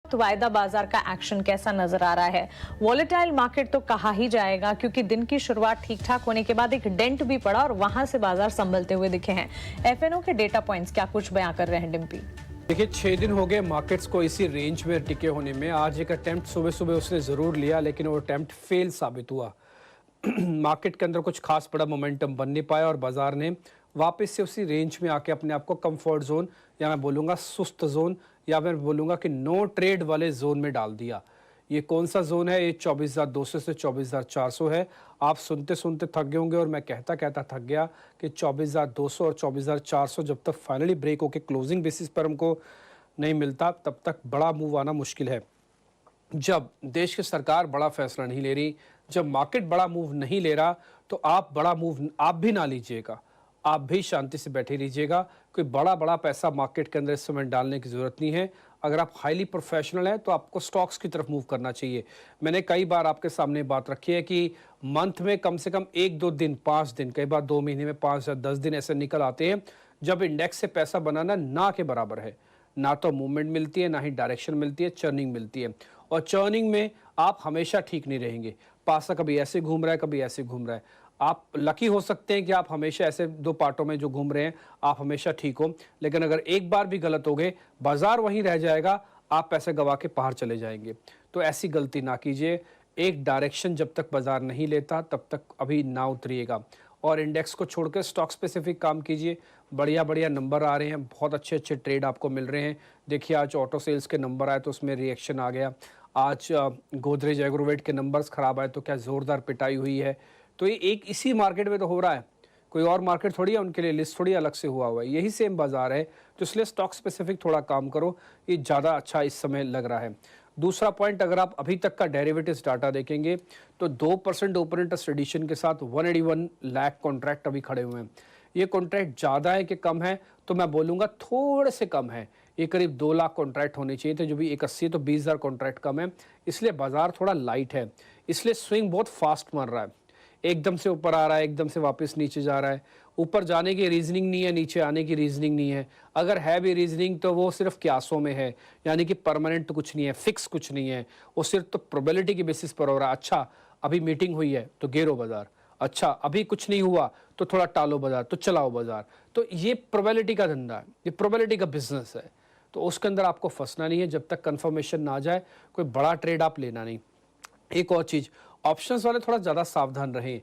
तो वायदा बाजार का एक्शन कैसा नजर आ रहा है? वॉलेटाइल मार्केट तो कहा ही जाएगा, क्योंकि दिन की शुरुआत ठीक ठाक होने के बाद एक डेंट भी पड़ा और वहां से बाजार संभलते हुए दिखे हैं। एफएनओ के डेटा पॉइंट्स क्या कुछ बयां कर रहे हैं डिम्पी? देखिए, 6 दिन हो गए मार्केट्स को इसी रेंज में टिके होने में। आज एक अटेम्प्ट सुबह सुबह उसने ज़रूर लिया, लेकिन वो अटेम्प्ट फेल साबित हुआ। मार्केट के अंदर कुछ खास बड़ा मोमेंटम बन नहीं पाया और बाजार ने वापस से उसी रेंज में आके अपने आप को कंफर्ट जोन, या मैं बोलूँगा सुस्त जोन, या मैं बोलूँगा कि नो ट्रेड वाले जोन में डाल दिया। ये कौन सा जोन है? ये 24,200 से 24,400 है। आप सुनते सुनते थक गए होंगे और मैं कहता कहता थक गया कि 24,200 और 24,400 जब तक फाइनली ब्रेक होकर क्लोजिंग बेसिस पर हमको नहीं मिलता, तब तक बड़ा मूव आना मुश्किल है। जब देश की सरकार बड़ा फैसला नहीं ले रही, जब मार्केट बड़ा मूव नहीं ले रहा, तो आप बड़ा मूव आप भी ना लीजिएगा, आप भी शांति से बैठे रहिएगा। कोई बड़ा पैसा मार्केट के अंदर इस समय डालने की ज़रूरत नहीं है। अगर आप हाईली प्रोफेशनल हैं तो आपको स्टॉक्स की तरफ मूव करना चाहिए। मैंने कई बार आपके सामने बात रखी है कि मंथ में कम से कम 1-2 दिन, 5 दिन, कई बार 2 महीने में 5 या 10 दिन ऐसे निकल आते हैं जब इंडेक्स से पैसा बनाना ना के बराबर है। ना तो मूवमेंट मिलती है, ना ही डायरेक्शन मिलती है, चर्निंग मिलती है। और चर्निंग में आप हमेशा ठीक नहीं रहेंगे। पासा कभी ऐसे घूम रहा है, कभी ऐसे घूम रहा है। आप लकी हो सकते हैं कि आप हमेशा ऐसे 2 पार्टों में जो घूम रहे हैं, आप हमेशा ठीक हो। लेकिन अगर एक बार भी गलत हो गए, बाजार वहीं रह जाएगा, आप पैसे गंवा के बाहर चले जाएंगे। तो ऐसी गलती ना कीजिए। एक डायरेक्शन जब तक बाजार नहीं लेता, तब तक अभी ना उतरिएगा और इंडेक्स को छोड़कर स्टॉक स्पेसिफिक काम कीजिए। बढ़िया नंबर आ रहे हैं, बहुत अच्छे ट्रेड आपको मिल रहे हैं। देखिए, आज ऑटो सेल्स के नंबर आए तो उसमें रिएक्शन आ गया। आज गोदरेज एग्रोवेट के नंबर्स खराब आए तो क्या ज़ोरदार पिटाई हुई है। तो ये एक इसी मार्केट में तो हो रहा है, कोई और मार्केट थोड़ी है, उनके लिए लिस्ट थोड़ी अलग से हुआ है। यही सेम बाजार है, तो इसलिए स्टॉक स्पेसिफिक थोड़ा काम करो, ये ज़्यादा अच्छा इस समय लग रहा है। दूसरा पॉइंट, अगर आप अभी तक का डेरिवेटिव्स डाटा देखेंगे तो 2% ओपन इंटरेस्ट एडिशन के साथ 181 लाख कॉन्ट्रैक्ट अभी खड़े हुए हैं। ये कॉन्ट्रैक्ट ज़्यादा है कि कम है? तो मैं बोलूँगा थोड़े से कम है। ये करीब 2 लाख कॉन्ट्रैक्ट होने चाहिए थे, जो भी 81 है, तो 20,000 कॉन्ट्रैक्ट कम है। इसलिए बाजार थोड़ा लाइट है, इसलिए स्विंग बहुत फास्ट मार रहा है। एकदम से ऊपर आ रहा है, एकदम से वापस नीचे जा रहा है। ऊपर जाने की रीजनिंग नहीं है, नीचे आने की रीजनिंग नहीं है। अगर है भी रीजनिंग तो वो सिर्फ क्यासों में है, यानी कि परमानेंट तो कुछ नहीं है, फिक्स कुछ नहीं है। वो सिर्फ तो प्रोबेबिलिटी के बेसिस पर हो रहा है। अच्छा, अभी मीटिंग हुई है तो गिरो बाजार। अच्छा, अभी कुछ नहीं हुआ तो थोड़ा टालो बाजार, तो चलाओ बाजार। तो ये प्रोबेबिलिटी का धंधा है, ये प्रोबेबिलिटी का बिजनेस है। तो उसके अंदर आपको फंसना नहीं है। जब तक कंफर्मेशन ना आ जाए, कोई बड़ा ट्रेड आप लेना नहीं। एक और चीज़, ऑप्शंस वाले थोड़ा ज़्यादा सावधान रहें।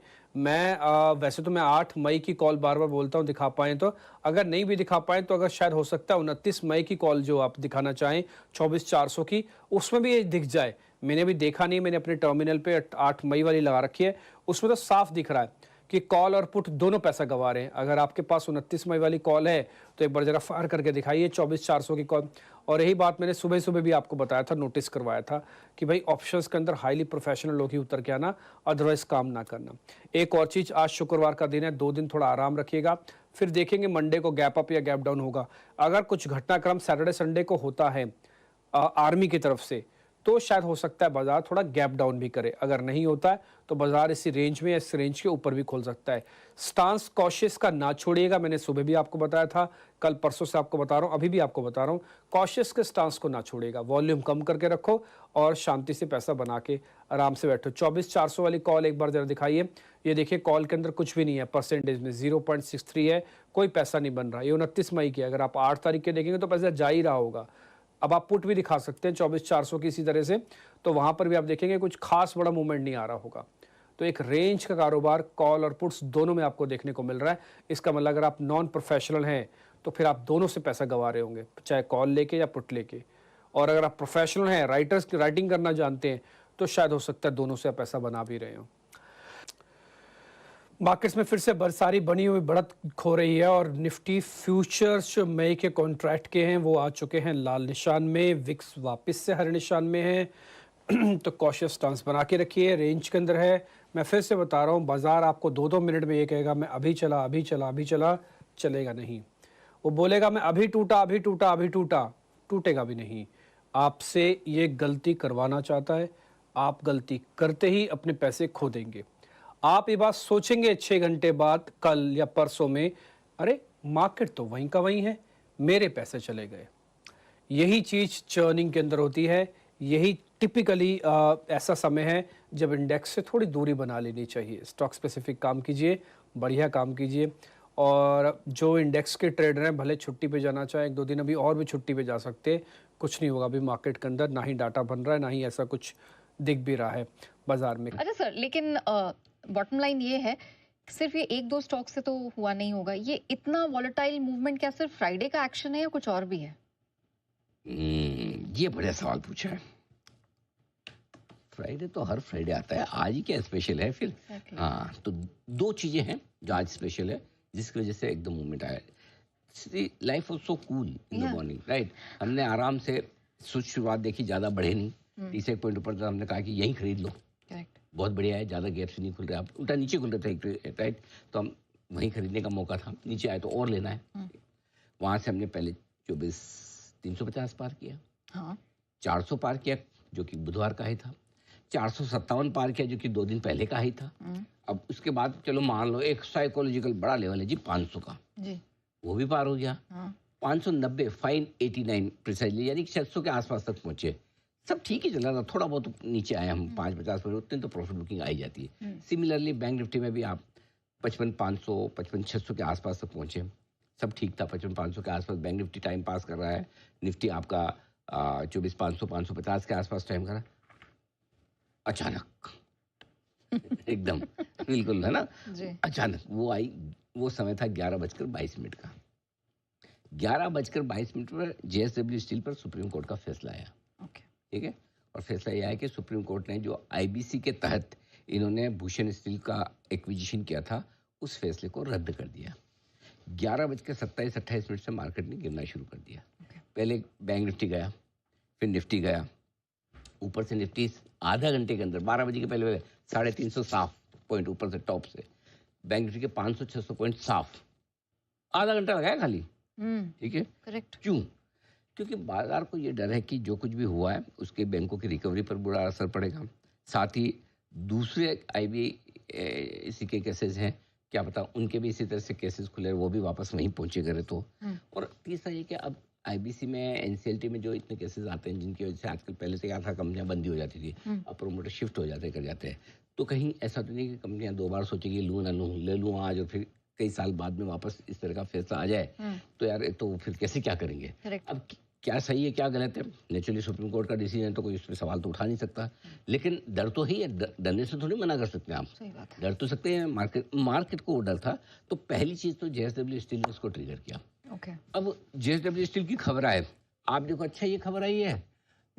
वैसे तो मैं 8 मई की कॉल बार बार बोलता हूँ, दिखा पाएँ तो। अगर नहीं भी दिखा पाएँ तो अगर शायद हो सकता है 29 मई की कॉल जो आप दिखाना चाहें 24,400 की, उसमें भी ये दिख जाए। मैंने भी देखा नहीं, मैंने अपने टर्मिनल पे 8 मई वाली लगा रखी है, उसमें तो साफ दिख रहा है कि कॉल और पुट दोनों पैसा गंवा रहे हैं। अगर आपके पास 29 मई वाली कॉल है तो एक बार जरा फायर करके दिखाइए 24,400 की कॉल। और यही बात मैंने सुबह सुबह भी आपको बताया था, नोटिस करवाया था कि भाई ऑप्शंस के अंदर हाईली प्रोफेशनल लोग ही उतर के आना, अदरवाइज काम ना करना। एक और चीज़, आज शुक्रवार का दिन है, 2 दिन थोड़ा आराम रखिएगा, फिर देखेंगे मंडे को गैप अप या गैप डाउन होगा। अगर कुछ घटनाक्रम सैटरडे संडे को होता है आर्मी की तरफ से, तो शायद हो सकता है बाजार थोड़ा गैप डाउन भी करे। अगर नहीं होता है तो बाजार इसी रेंज में या इस रेंज के ऊपर भी खोल सकता है। स्टांस कॉशियस का ना छोड़िएगा। मैंने सुबह भी आपको बताया था, कल परसों से आपको बता रहा हूँ, अभी भी आपको बता रहा हूँ, कॉशियस के स्टांस को ना छोड़िएगा। वॉल्यूम कम करके रखो और शांति से पैसा बना के आराम से बैठो। 24,400 वाली कॉल एक बार जरा दिखाइए। ये देखिए, कॉल के अंदर कुछ भी नहीं है, परसेंटेज में 0.63 है, कोई पैसा नहीं बन रहा। ये 29 मई की, अगर आप 8 तारीख के देखेंगे तो पैसा जा ही रहा होगा। अब आप पुट भी दिखा सकते हैं 24,400 की इसी तरह से, तो वहां पर भी आप देखेंगे कुछ खास बड़ा मूवमेंट नहीं आ रहा होगा। तो एक रेंज का कारोबार कॉल और पुट्स दोनों में आपको देखने को मिल रहा है। इसका मतलब अगर आप नॉन प्रोफेशनल हैं तो फिर आप दोनों से पैसा गंवा रहे होंगे, चाहे कॉल लेके या पुट लेके। और अगर आप प्रोफेशनल हैं, राइटर्स की राइटिंग करना जानते हैं, तो शायद हो सकता है दोनों से आप पैसा बना भी रहे हो। मार्केट्स में फिर से बरसारी बनी हुई बढ़त खो रही है और निफ्टी फ्यूचर्स जो मई के कॉन्ट्रैक्ट के हैं वो आ चुके हैं लाल निशान में। विक्स वापस से हरे निशान में है। तो कॉशियस स्टांस बना के रखिए, रेंज के अंदर है। मैं फिर से बता रहा हूँ, बाजार आपको 2-2 मिनट में ये कहेगा मैं अभी चला, अभी चला, अभी चला, चलेगा नहीं। वो बोलेगा मैं अभी टूटा, अभी टूटा, अभी टूटा, टूटेगा भी नहीं। आपसे ये गलती करवाना चाहता है, आप गलती करते ही अपने पैसे खो देंगे। आप ये बात सोचेंगे 6 घंटे बाद, कल या परसों में, अरे मार्केट तो वहीं का वहीं है, मेरे पैसे चले गए। यही चीज़ चर्निंग के अंदर होती है। यही टिपिकली ऐसा समय है जब इंडेक्स से थोड़ी दूरी बना लेनी चाहिए। स्टॉक स्पेसिफिक काम कीजिए, बढ़िया काम कीजिए, और जो इंडेक्स के ट्रेडर हैं भले छुट्टी पे जाना चाहें, 1-2 दिन अभी और भी छुट्टी पे जा सकते हैं। कुछ नहीं होगा अभी मार्केट के अंदर, ना ही डाटा बन रहा है, ना ही ऐसा कुछ दिख भी रहा है बाजार में। अच्छा सर, लेकिन बॉटम लाइन ये है, सिर्फ ये एक दो स्टॉक से तो हुआ नहीं होगा। ये इतना वॉलेटाइल मूवमेंट क्या सिर्फ फ्राइडे का एक्शन है या कुछ और भी है? ये बढ़िया सवाल पूछा है। फ्राइडे तो हर फ्राइडे आता है, आज ही क्या स्पेशल है फिर? Exactly. हाँ, तो दो चीजें हैं जो आज स्पेशल है, जिसकी वजह से एकदम मूवमेंट आया। Life was so cool in the Yeah. Morning, right? हमने आराम से शुरुआत देखी, ज्यादा बढ़े नहीं, 30 एक पॉइंट ऊपर था, हमने कहा कि यहीं खरीद लो, करेक्ट। बहुत बढ़िया है, ज्यादा गैप से नहीं खुल रहे, आप उल्टा नीचे खुल रहे थे, राइट? तो हम वहीं खरीदने का मौका था, नीचे आए तो और लेना है। वहां से हमने पहले 24,350 पार किया, हाँ 400 पार किया जो कि बुधवार का ही था, 457 पार किया जो कि 2 दिन पहले का ही था। अब उसके बाद चलो मान लो एक साइकोलॉजिकल बड़ा लेवल है जी 500 का, जी। वो भी पार हो गया। हाँ 590 589 प्रिसाइजली, यानी 600 के आसपास तक पहुंचे। सब ठीक ही चल रहा था, थोड़ा बहुत नीचे आए हम 550 पर, उतने तो प्रॉफिट बुकिंग आई जाती है। सिमिलरली बैंक निफ्टी में भी आप 55,500 55,600 के आसपास तक पहुंचे, सब ठीक था। 55,500 के आसपास बैंक निफ्टी टाइम पास कर रहा है, निफ्टी आपका 24,500 550 के आसपास टाइम कर रहा है। अचानक एकदम बिल्कुल, है ना? जी। अचानक वो आई, वो समय था 11:22 का। 11:22 पर जेएसडब्ल्यू स्टील पर सुप्रीम कोर्ट का फैसला आया, ओके। ठीक है? और फैसला यह है कि सुप्रीम कोर्ट ने जो आईबीसी के तहत इन्होंने भूषण स्टील का एक्विजिशन किया था, उस फैसले को रद्द कर दिया। 11:27-28 से मार्केट ने गिरना शुरू कर दिया। पहले बैंक निफ्टी गया, फिर निफ्टी गया, ऊपर से निफ्टी आधा घंटे के अंदर 12 बजे के पहले 350 साफ पॉइंट ऊपर से टॉप से, बैंक निफ्टी के 500-600 पॉइंट साफ, आधा घंटा लगाया खाली, ठीक है? करेक्ट। क्यों? क्योंकि बाजार को ये डर है कि जो कुछ भी हुआ है उसके बैंकों की रिकवरी पर बुरा असर पड़ेगा। साथ ही दूसरे आईबीसी के केसेस हैं, क्या पता उनके भी इसी तरह से केसेस खुले, वो भी वापस वहीं पहुंचे करे तो। और तीसरा ये कि अब आईबीसी में एनसीएलटी में जो इतने केसेस आते हैं जिनकी वजह से आजकल, पहले से क्या था, कंपनियां बंदी हो जाती थी, अब प्रोमोटर शिफ्ट हो जाते कर जाते हैं, तो कहीं ऐसा तो नहीं कि कंपनियां 2 बार सोचेंगी लूँ ना लूँ, ले लूँ आज और फिर कई साल बाद में वापस इस तरह का फैसला आ जाए, तो यार तो फिर कैसे क्या करेंगे? करेक्ट। अब क्या सही है क्या गलत है, नेचुरली सुप्रीम कोर्ट का डिसीजन तो कोई उस पर सवाल तो उठा नहीं सकता, लेकिन डर तो ही है, डरने से थोड़ी मना कर सकते हैं आप, सही बात है। डर तो सकते हैं। मार्केट को वो डर था, तो पहली चीज तो जेएसडब्ल्यू स्टील ने इसको ट्रिगर किया। ओके। अब जेएसडब्ल्यू स्टील की खबर आए, आप देखो अच्छा ये खबर आई है,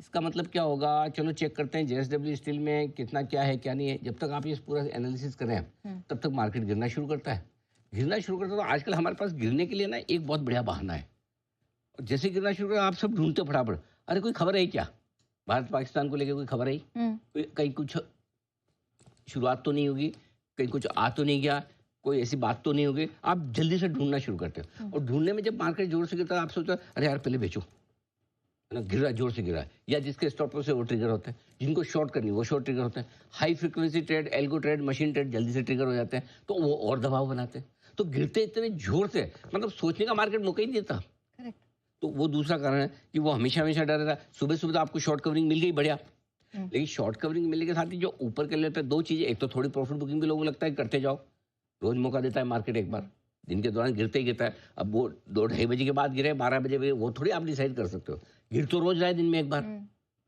इसका मतलब क्या होगा, चलो चेक करते हैं जेएसडब्ल्यू स्टील में कितना क्या है क्या नहीं है। जब तक आप ये पूरा एनालिसिस करें तब तक मार्केट गिरना शुरू करता है, गिरना शुरू करता है। तो आजकल हमारे पास गिरने के लिए ना एक बहुत बढ़िया बहाना है, जैसे गिरना शुरू कर आप सब ढूंढते फटाफट, अरे कोई खबर है क्या, भारत पाकिस्तान को लेकर कोई खबर आई, कहीं कुछ शुरुआत तो नहीं होगी, कहीं कुछ आ तो नहीं गया, कोई ऐसी बात तो नहीं होगी, आप जल्दी से ढूंढना शुरू करते हो। और ढूंढने में जब मार्केट जोर से गिरता है आप सोचते हो अरे यार पहले बेचो, है ना, गिर रहा जोर से गिरा है, या जिसके स्टॉप लॉस है वो ट्रिगर होते हैं, जिनको शॉर्ट करनी वो शॉर्ट ट्रिगर होते हैं, high frequency trade, algo trade, machine trade जल्दी से ट्रिगर हो जाते हैं, तो वो और दबाव बनाते हैं। तो गिरते इतने जोर से, मतलब सोचने का मार्केट मौका ही नहीं देता। करेक्ट। तो वो दूसरा कारण है कि वो हमेशा हमेशा डर रहा है। सुबह सुबह तो आपको शॉर्ट कवरिंग मिल गई बढ़िया, लेकिन शॉर्ट कवरिंग मिलने के साथ ही जो ऊपर के लेवल पे दो चीजें, एक तो थोड़ी प्रॉफिट बुकिंग भी लोगों को लगता है करते जाओ, रोज मौका देता है मार्केट, एक बार दिन के दौरान गिरते ही गिरता है। अब वो 2-2:30 बजे के बाद गिरे, 12 बजे वो थोड़ी आप डिसाइड कर सकते हो, गिर तो रोज रहा है दिन में एक बार,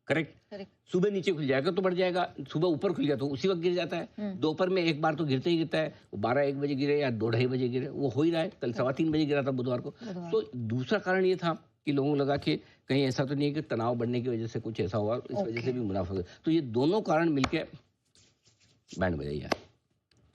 करेक्ट। करेक्ट। सुबह नीचे खुल जाएगा तो बढ़ जाएगा, सुबह ऊपर खुल गया तो उसी वक्त गिर जाता है। दोपहर में एक बार तो गिरते ही गिरता है, 12-1 बजे गिरे या 2-2:30 बजे गिरे, वो हो ही रहा है। कल 3:15 बजे गिरा था बुधवार को। तो दूसरा कारण ये था कि लोगों को लगा कि कहीं ऐसा तो नहीं है कि तनाव बढ़ने की वजह से कुछ ऐसा हुआ, इस वजह से भी मुनाफा हुआ। तो ये दोनों कारण मिलके बैंड बजाई है।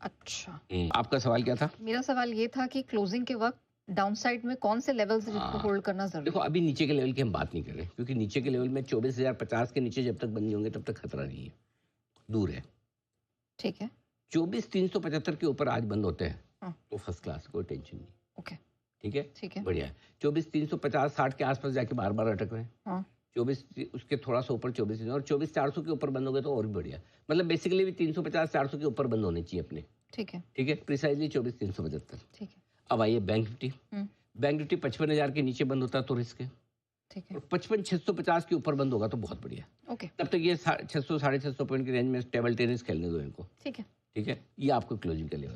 अच्छा, आपका सवाल क्या था? मेरा सवाल ये था कि क्लोजिंग के वक्त डाउनसाइड में कौन से लेवल्स जिसको होल्ड करना जरूरी देखो अभी नीचे के लेवल की हम बात नहीं कर रहे, क्योंकि नीचे के लेवल में 24,050 के नीचे जब तक बंद नहीं होंगे तब तक खतरा नहीं है, दूर है। ठीक है। 24,375 के ऊपर आज बंद होते हैं हाँ। तो फर्स्ट क्लास, कोई टेंशन नहीं, ओके। ठीक है, ठीक है। बढ़िया है। 24,350-60 के आसपास जाके बार बार अटक रहे हैं, हाँ। 24 उसके थोड़ा सा ऊपर 24 और 24,400 के ऊपर बंद हो गए तो और भी बढ़िया। मतलब बेसिकली भी 350-400 के ऊपर बंद होने चाहिए अपने, ठीक है। ठीक है, प्रिसाइजली 24,375। ठीक है। अब आइए बैंक निफ्टी। बैंक निफ्टी 55,000 के नीचे बंद होता है तो रिस्क है, ठीक है, और 55,650 के ऊपर बंद होगा तो बहुत बढ़िया। ओके, तब तक ये 600 650 पॉइंट की रेंज में टेबल टेनिस खेलने दो इनको। ठीक है। ठीक है, ये आपको क्लोजिंग का लेवल